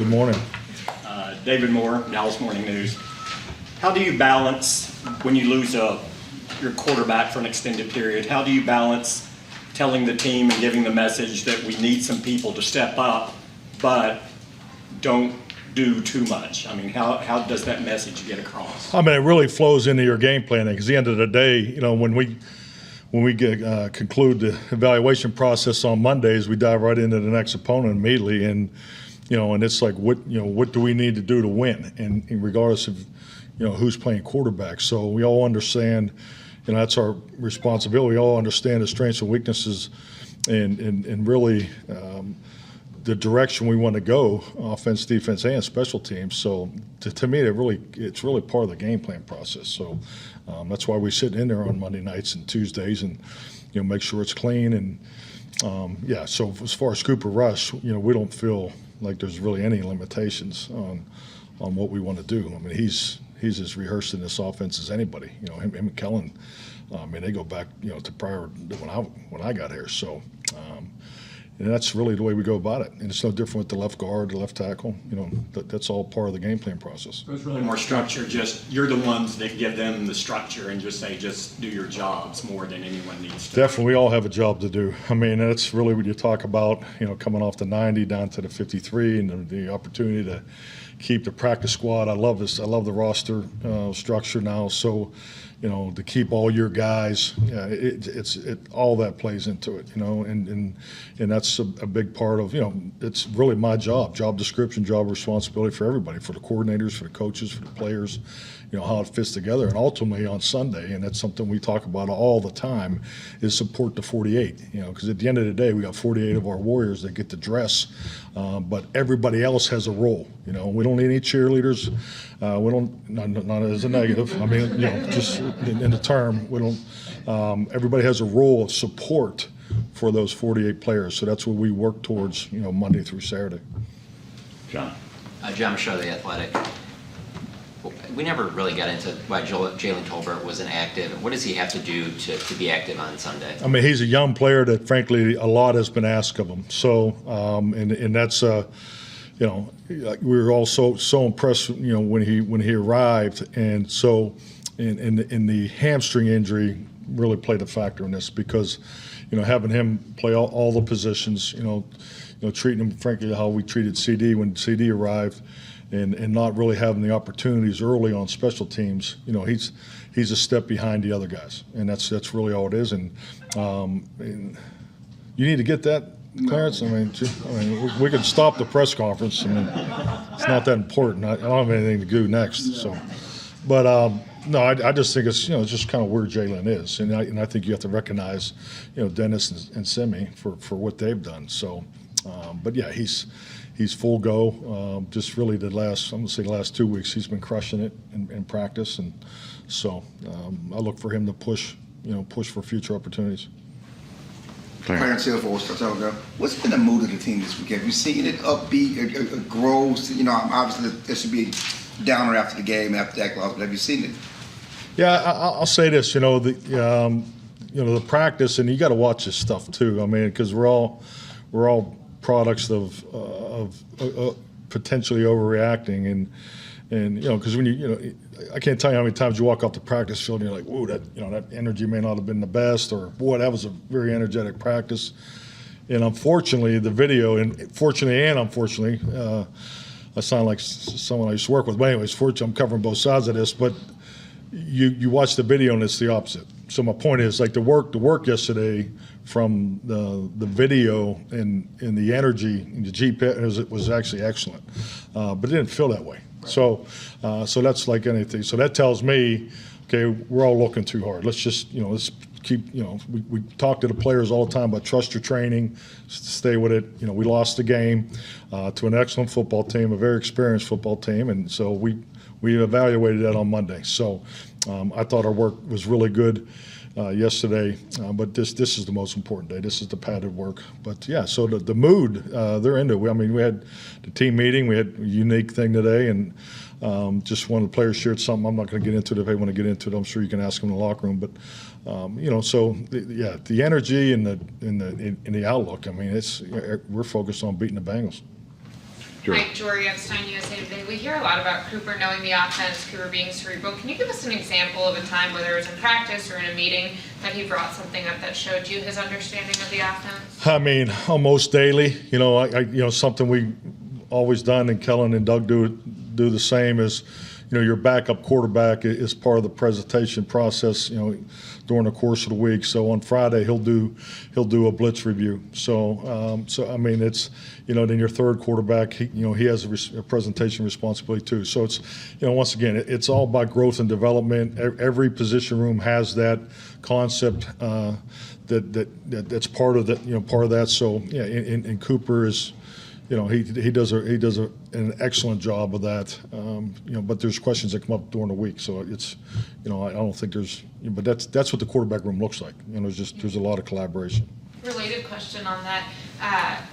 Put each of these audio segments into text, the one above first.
Good morning. David Moore, Dallas Morning News. How do you balance when you lose your quarterback for an extended period? How do you balance telling the team and giving the message that we need some people to step up, but don't do too much? I mean, how does that message get across? I mean, it really flows into your game planning because at the end of the day, you know, when we conclude the evaluation process on Mondays, we dive right into the next opponent immediately, and you know, and it's like what do we need to do to win, and regardless of who's playing quarterback. So we all understand, that's our responsibility. We all understand the strengths and weaknesses, and really the direction we want to go, offense, defense, and special teams. So to me, it's really part of the game plan process. So that's why we sit in there on Monday nights and Tuesdays and make sure it's clean. And so as far as Cooper Rush, we don't feel like there's really any limitations on what we want to do. I mean, he's as rehearsed in this offense as anybody. Him and Kellen, they go back to prior to when I got here. So. And that's really the way we go about it. And it's no different with the left guard, the left tackle. That's all part of the game plan process. So it's really more structure. Just you're the ones that give them the structure and just say, just do your jobs more than anyone needs to. Definitely, we all have a job to do. I mean, that's really what you talk about. Coming off the 90 down to the 53, and the opportunity to keep the practice squad. I love this. I love the roster structure now. So. To keep all your guys, all that plays into it, and that's a big part of, it's really my job description, job responsibility for everybody, for the coordinators, for the coaches, for the players, how it fits together. And ultimately on Sunday, and that's something we talk about all the time, is support the 48, because at the end of the day, we got 48 of our Warriors that get to dress, but everybody else has a role. We don't need any cheerleaders. We don't, not as a negative. I mean, just in the term, we don't. Everybody has a role of support for those 48 players. So that's what we work towards, Monday through Saturday. John. John Michaud, The Athletic. We never really got into why Jalen Tolbert wasn't active. What does he have to do to be active on Sunday? I mean, he's a young player that, frankly, a lot has been asked of him. So, and that's, we were all so impressed, when he arrived, and so, in the hamstring injury really played a factor in this because, having him play all the positions, treating him, frankly, how we treated CD when CD arrived. And not really having the opportunities early on special teams, he's a step behind the other guys, and that's really all it is. And you need to get that, Clarence. I mean, we could stop the press conference. I mean, it's not that important. I don't have anything to do next. So, but no, I just think it's it's just kind of where Jalen is, and I think you have to recognize Dennis and Simi for what they've done. So, but yeah, He's full go. Just really the last 2 weeks, he's been crushing it in practice, and so I look for him to push for future opportunities. Clarence Hill for Chicago. What's been the mood of the team this week? Have you seen it upbeat? It grows. Obviously there should be a downer after the game, after that loss, but have you seen it? Yeah, I'll say this. The practice, and you got to watch this stuff too. I mean, because we're all products of potentially overreacting, and because when I can't tell you how many times you walk off the practice field and you're like, whoa, that energy may not have been the best, or boy, that was a very energetic practice. And unfortunately, the video, and fortunately and unfortunately, I sound like someone I used to work with. But anyways, fortunately, I'm covering both sides of this. But you watch the video and it's the opposite. So my point is, like the work yesterday from the video and the energy and the GPS was actually excellent, but it didn't feel that way. So that's like anything. So that tells me, okay, we're all looking too hard. Let's just let's keep we talk to the players all the time about trust your training, stay with it. We lost the game to an excellent football team, a very experienced football team, and so we evaluated that on Monday. So I thought our work was really good yesterday, but this is the most important day. This is the padded work. But yeah, so the mood, they're into it. I mean, we had the team meeting. We had a unique thing today, and just one of the players shared something. I'm not going to get into it. If they want to get into it, I'm sure you can ask them in the locker room. But so the energy and the outlook. I mean, we're focused on beating the Bengals. Mike, Jory Epstein, USA Today. We hear a lot about Cooper knowing the offense, Cooper being cerebral. Can you give us an example of a time, whether it was in practice or in a meeting, that he brought something up that showed you his understanding of the offense? I mean, almost daily. Something we always done, and Kellen and Doug do the same. Is your backup quarterback is part of the presentation process. During the course of the week. So on Friday he'll do a blitz review. So I mean it's then your third quarterback he has a presentation responsibility too. So it's once again it's all about growth and development. Every position room has that concept that's part of that part of that. So yeah, and Cooper is. He does an excellent job of that. But there's questions that come up during the week, so it's, I don't think there's, but that's what the quarterback room looks like. There's a lot of collaboration. Related question on that.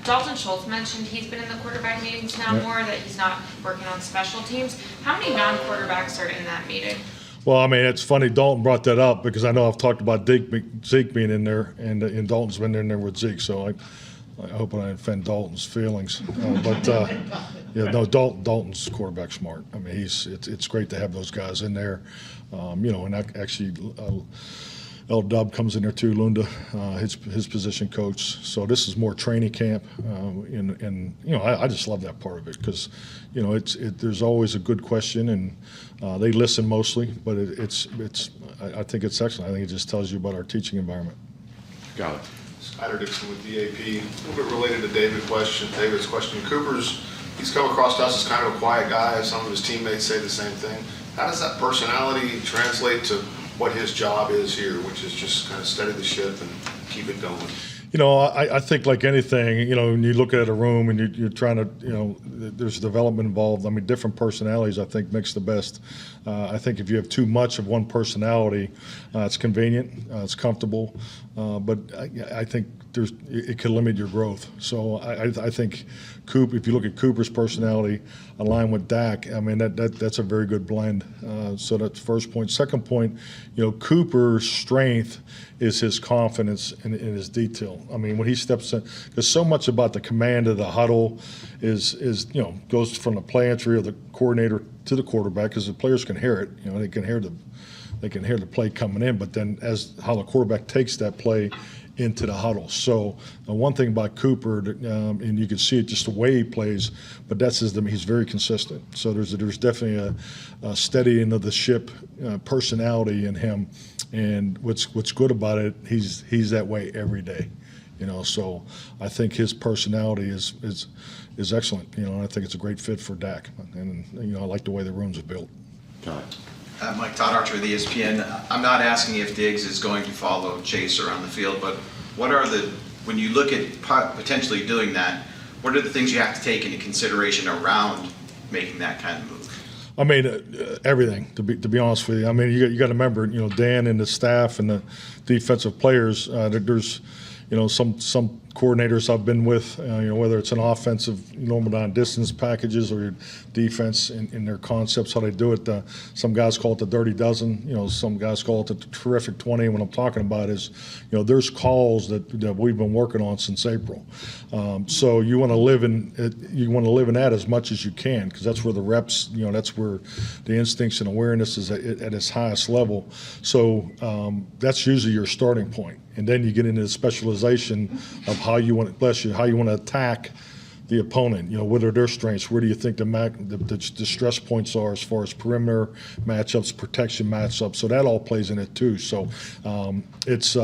Dalton Schultz mentioned he's been in the quarterback meetings now more, that he's not working on special teams. How many non-quarterbacks are in that meeting? Well, I mean, it's funny Dalton brought that up because I know I've talked about Zeke being in there, and Dalton's been in there with Zeke, so I hope I don't offend Dalton's feelings, Dalton's quarterback smart. I mean, it's great to have those guys in there, and actually L. Dub comes in there too, Lunda, his position coach. So this is more training camp, and I just love that part of it because there's always a good question, and they listen mostly, but I think it's excellent. I think it just tells you about our teaching environment. Got it. Skyler Dixon with DAP. A little bit related to David's question. He's come across to us as kind of a quiet guy. Some of his teammates say the same thing. How does that personality translate to what his job is here, which is just kind of steady the ship and keep it going? I think like anything, when you look at a room and you're trying to, there's development involved. I mean, different personalities, I think, makes the best. I think if you have too much of one personality, it's convenient, it's comfortable, but I think it can limit your growth. So I think if you look at Cooper's personality aligned with Dak, I mean, that's a very good blend. So that's the first point. Second point, Cooper's strength is his confidence in his detail. I mean, when he steps in, because so much about the command of the huddle is goes from the play entry of the coordinator to the quarterback, because the players can hear it. They can hear the play coming in, but then as how the quarterback takes that play into the huddle. So one thing about Cooper, and you can see it just the way he plays, but he's very consistent. So there's definitely a steadying of the ship personality in him, and what's good about it, he's that way every day. So I think his personality is excellent. And I think it's a great fit for Dak, and I like the way the rooms are built. Got it. Mike Todd Archer with ESPN. I'm not asking if Diggs is going to follow Chase around the field, but when you look at potentially doing that, what are the things you have to take into consideration around making that kind of move? I mean, everything, to be honest with you. I mean, you got to remember, Dan and the staff and the defensive players, there's, some coordinators I've been with, whether it's an offensive normal non-distance packages or your defense in their concepts, how they do it. Some guys call it the dirty dozen. Some guys call it the terrific 20. What I'm talking about is, there's calls that we've been working on since April. So you want to live in that as much as you can, because that's where the reps, that's where the instincts and awareness is at its highest level. So that's usually your starting point. And then you get into the specialization of how you want to attack the opponent. What are their strengths? Where do you think the stress points are as far as perimeter matchups, protection matchups? So that all plays in it too. So it's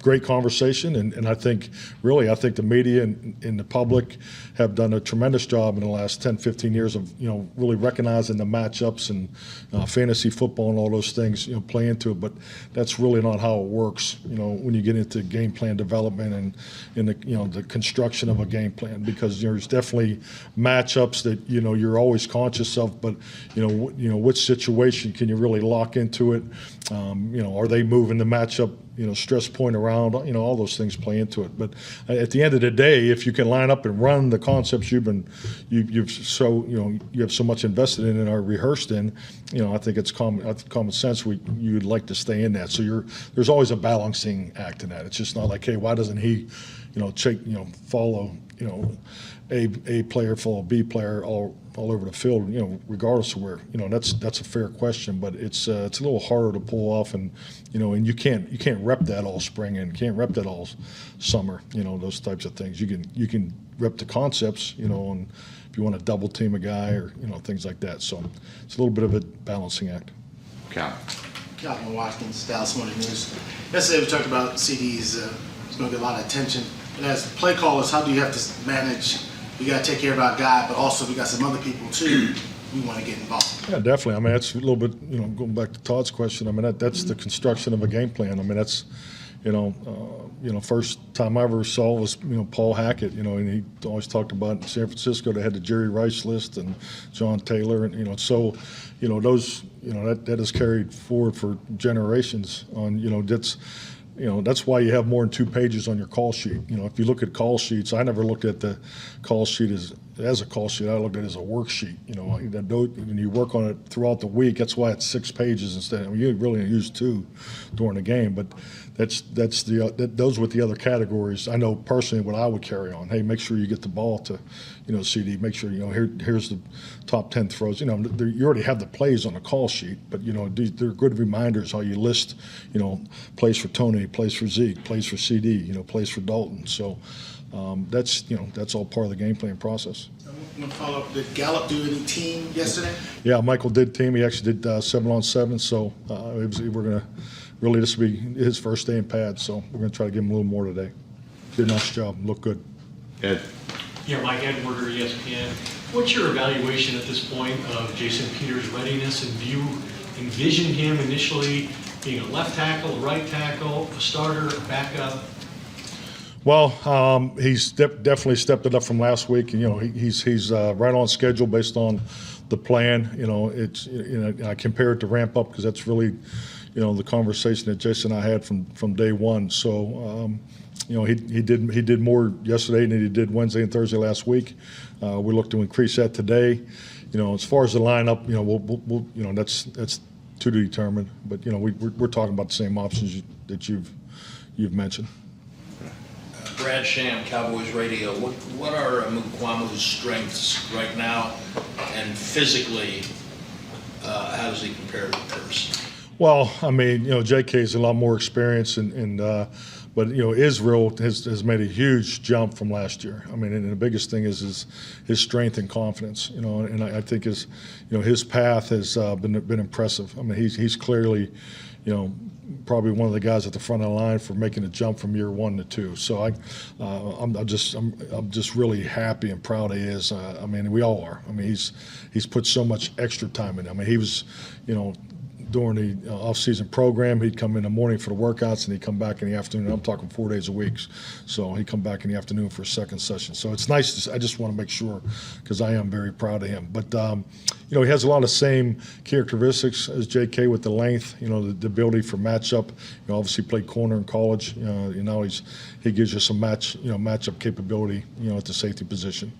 great conversation, and I think the media and the public have done a tremendous job in the last 10, 15 years of really recognizing the matchups and fantasy football and all those things play into it. But that's really not how it works. When you get into game plan development and in the construction of a game plan, because there's definitely matchups that you're always conscious of, but which situation can you really lock into it? Are they moving the matchup? Stress point around, all those things play into it. But at the end of the day, if you can line up and run the concepts you have so much invested in and are rehearsed in, I think it's common sense. You'd like to stay in that. So there's always a balancing act in that. It's just not like, hey, why doesn't he, follow, a player follow B player all over the field, regardless of where. That's a fair question, but it's a little harder to pull off, and and you can't rep that all spring and can't rep that all summer. Those types of things. You can rep the concepts, and if you want to double team a guy or things like that. So it's a little bit of a balancing act. Cal. Calvin Watkins, Dallas Morning News. Yesterday we talked about CDs. It's going to get a lot of attention. And as play callers, how do you have to manage? We got to take care of our guy, but also we got some other people too. We want to get involved. Yeah, definitely. I mean, that's a little bit, going back to Todd's question. I mean, that's the construction of a game plan. I mean, that's, first time I ever saw was, Paul Hackett, and he always talked about in San Francisco, they had the Jerry Rice list and John Taylor. And, so, those, that is carried forward for generations on, that's why you have more than 2 pages on your call sheet. If you look at call sheets, I never looked at the call sheet as a call sheet. I looked at it as a worksheet. When you work on it throughout the week, that's why it's 6 pages instead. I mean, you really use 2 during the game, but those with the other categories. I know personally what I would carry on. Hey, make sure you get the ball to, CD. Make sure here's the top 10 throws. You already have the plays on the call sheet, but they're good reminders how you list, plays for Tony, plays for Zeke, plays for CD, plays for Dalton. So that's all part of the game plan process. I want to follow up. Did Gallup do any team yesterday? Yeah, Michael did team. He actually did 7-on-7. So we're gonna. Really, this will be his first day in pads, so we're going to try to give him a little more today. Did a nice job. Looked good. Ed. Yeah, Mike Edwarder, ESPN. What's your evaluation at this point of Jason Peters' readiness, and do you envision him initially being a left tackle, a right tackle, a starter, a backup? Well, he's definitely stepped it up from last week. He's right on schedule based on the plan. It's I compare it to ramp up because that's really the conversation that Jason and I had from day one. So, he did more yesterday than he did Wednesday and Thursday last week. We look to increase that today. As far as the lineup, we'll that's to be determined. But we're talking about the same options that you've mentioned. Brad Sham, Cowboys Radio. What are Mukuamu's strengths right now, and physically, how does he compare to Pierce? Well, I mean, J.K.'s a lot more experience, but Israel has made a huge jump from last year. I mean, and the biggest thing is his strength and confidence. And I think his path has been impressive. I mean, he's clearly, probably one of the guys at the front of the line for making a jump from year 1 to 2. So I'm just really happy and proud he is. I mean, we all are. I mean, he's put so much extra time in. I mean, he was, during the off-season program, he'd come in the morning for the workouts, and he'd come back in the afternoon. And I'm talking 4 days a week. So he'd come back in the afternoon for a second session. So it's nice. I just want to make sure, because I am very proud of him. But, he has a lot of the same characteristics as J.K. with the length, the ability for matchup. Obviously played corner in college. He gives you some matchup capability, at the safety position.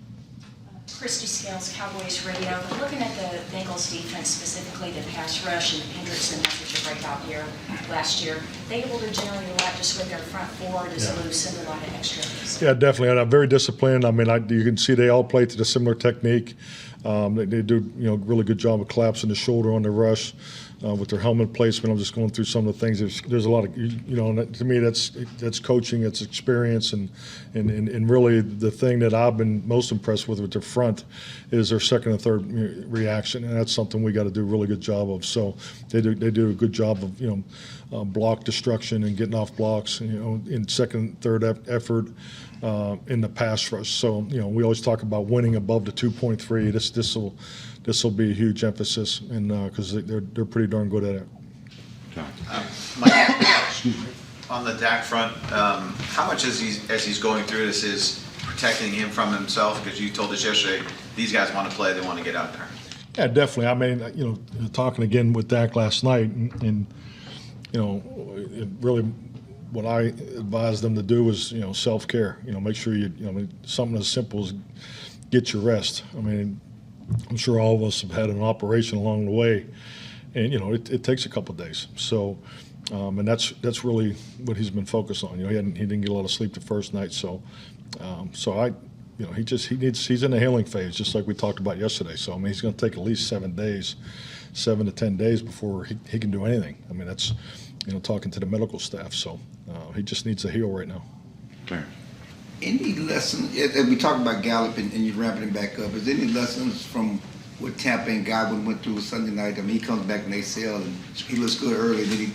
Christy Scales, Cowboys Radio. Looking at the Bengals defense, specifically the pass rush, and Hendrickson had such a breakout year last year, they able to generate a lot just with their front four? Does it loosen a lot of extra? Yeah, definitely. And I'm very disciplined. I mean, you can see they all play to the similar technique. They do, really good job of collapsing the shoulder on the rush with their helmet placement. I'm just going through some of the things. There's a lot of, to me, that's coaching, it's experience, and really the thing that I've been most impressed with their front is their second and third reaction, and that's something we got to do a really good job of. So they do a good job of block destruction and getting off blocks, in second, third effort. In the pass rush. So, we always talk about winning above the 2.3. This will be a huge emphasis, and because they're pretty darn good at it. Mike, on the Dak front, how much as he's going through this is protecting him from himself? Because you told us yesterday, these guys want to play, they want to get out there. Yeah, definitely. I mean, talking again with Dak last night, and it really. What I advised them to do was, self-care. Make sure something as simple as get your rest. I mean, I'm sure all of us have had an operation along the way, and it takes a couple of days. So, And that's really what he's been focused on. He didn't get a lot of sleep the first night, so he's in a healing phase, just like we talked about yesterday. So I mean, he's going to take at least 7 to 10 days before he can do anything. I mean, that's talking to the medical staff. So he just needs to heal right now. Clarence. Any lessons, as we talk about Gallup and you ramping him back up, is there any lessons from what Tampa and Godwin went through Sunday night? I mean, he comes back in ACL and he looks good early, and then he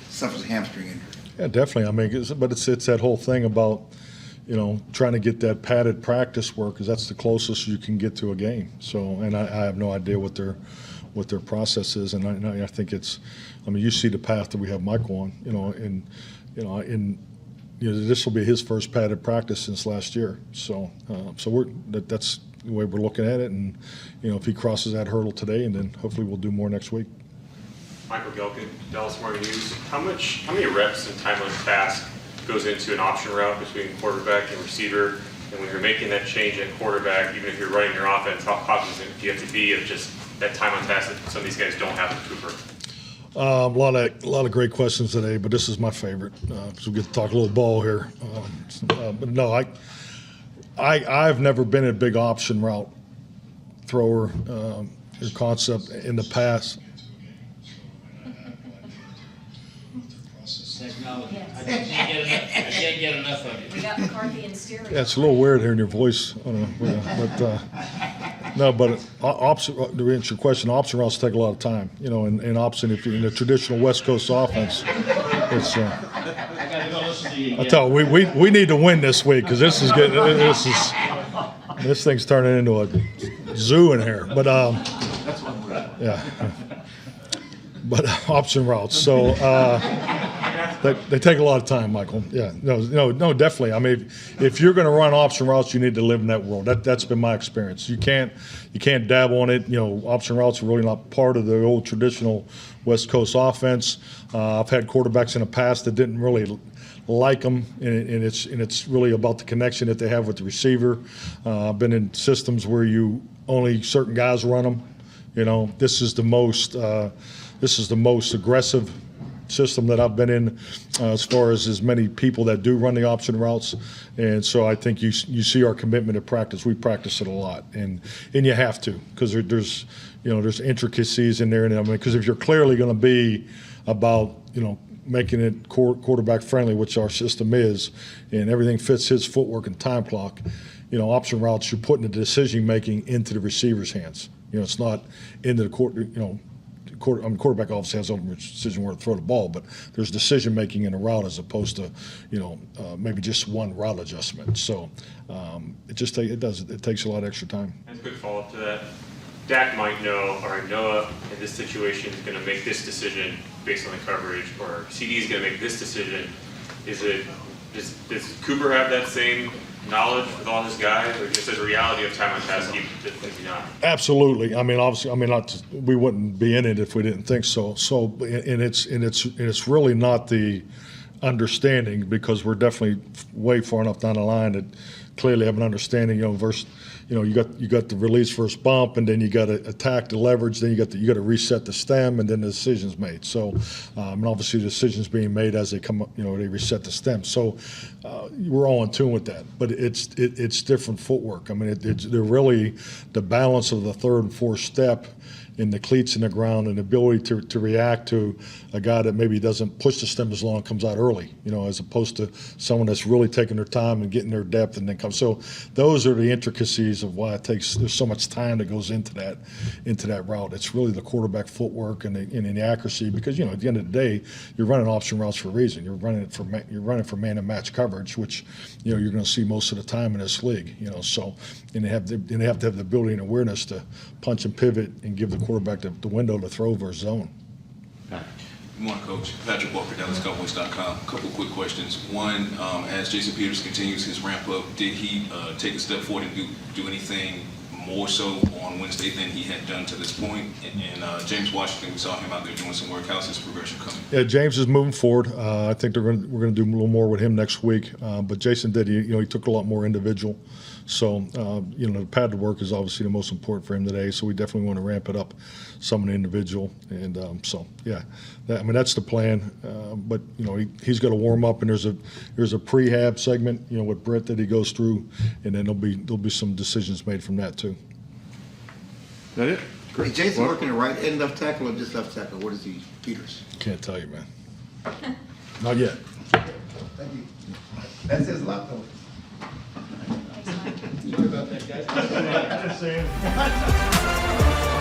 suffers a hamstring injury. Yeah, definitely. I mean, but it's that whole thing about, trying to get that padded practice work, because that's the closest you can get to a game. So, and I have no idea what their process is, and I think you see the path that we have Michael on, this will be his first padded practice since last year. So, that's the way we're looking at it, and if he crosses that hurdle today, and then hopefully we'll do more next week. Michael Gelkin, Dallas Morning News. How many reps and time on task goes into an option route between quarterback and receiver? And when you're making that change at quarterback, even if you're running your offense, how cognizant do you have to be of just that time on task that some of these guys don't have with Cooper? A lot of great questions today, but this is my favorite because we get to talk a little ball here. But no, I've never been a big option route thrower or concept in the past. Technology. I can't get enough of it. We got McCarthy and stereo. Yeah, it's a little weird hearing your voice, but option, to answer your question, option routes take a lot of time. And option, if you're in the traditional West Coast offense, it's. I gotta go listen to you again. I tell you, we need to win this week because this thing's turning into a zoo in here. But yeah, but option routes. So. They take a lot of time, Michael. Yeah, no, definitely. I mean, if you're going to run option routes, you need to live in that world. That's been my experience. You can't dabble on it. Option routes are really not part of the old traditional West Coast offense. I've had quarterbacks in the past that didn't really like them, and it's really about the connection that they have with the receiver. I've been in systems where only certain guys run them. This is the most aggressive system that I've been in as far as many people that do run the option routes, and so I think you see our commitment to practice. We practice it a lot, and you have to, because there's intricacies in there, and because if you're clearly going to be about making it quarterback friendly, which our system is, and everything fits his footwork and time clock, option routes, you're putting the decision making into the receiver's hands. It's not into the court. Quarterback obviously has ultimate decision where to throw the ball, but there's decision making in a route as opposed to, maybe just one route adjustment. So it takes a lot of extra time. And a quick follow up to that, Dak might know, all right, Noah in this situation is going to make this decision based on the coverage, or CD is going to make this decision. Does Cooper have that same knowledge with all his guys, or just as a reality of time on task, does he not? Absolutely. I mean, obviously, we wouldn't be in it if we didn't think so. So, and it's really not the understanding, because we're definitely way far enough down the line that clearly have an understanding. Versus, you got the release versus bump, and then you got to attack the leverage. Then you got to reset the stem, and then the decision's made. So, and obviously the decision's being made as they come up. They reset the stem. So, we're all in tune with that. But it's different footwork. I mean, they're really the balance of the third and fourth step in the cleats in the ground, and the ability to react to a guy that maybe doesn't push the stem as long, comes out early, as opposed to someone that's really taking their time and getting their depth and then comes. So those are the intricacies of why there's so much time that goes into that route. It's really the quarterback footwork and the accuracy, because at the end of the day, you're running option routes for a reason. You're running for man and match coverage, which you're going to see most of the time in this league. So and they have to have the ability and awareness to punch and pivot and give the quarterback the window to throw versus zone. Good morning, Coach. Patrick Walker, DallasCowboys.com. A couple quick questions. One, as Jason Peters continues his ramp up, did he take a step forward and do anything more so on Wednesday than he had done to this point? And James Washington, we saw him out there doing some work. How's his progression coming? Yeah, James is moving forward. I think we're going to do a little more with him next week. But Jason did. He took a lot more individual So, the pad to work is obviously the most important for him today, so we definitely want to ramp it up some of the individual. And that's the plan. But, he's got to warm up, and there's a prehab segment, with Brett that he goes through, and then there'll be some decisions made from that too. That it? Is Jason working the right and left tackle or just left tackle? What is he, Peters? Can't tell you, man. Not yet. Thank you. That says a lot, though. Thanks, Mike. Sorry about that, guys.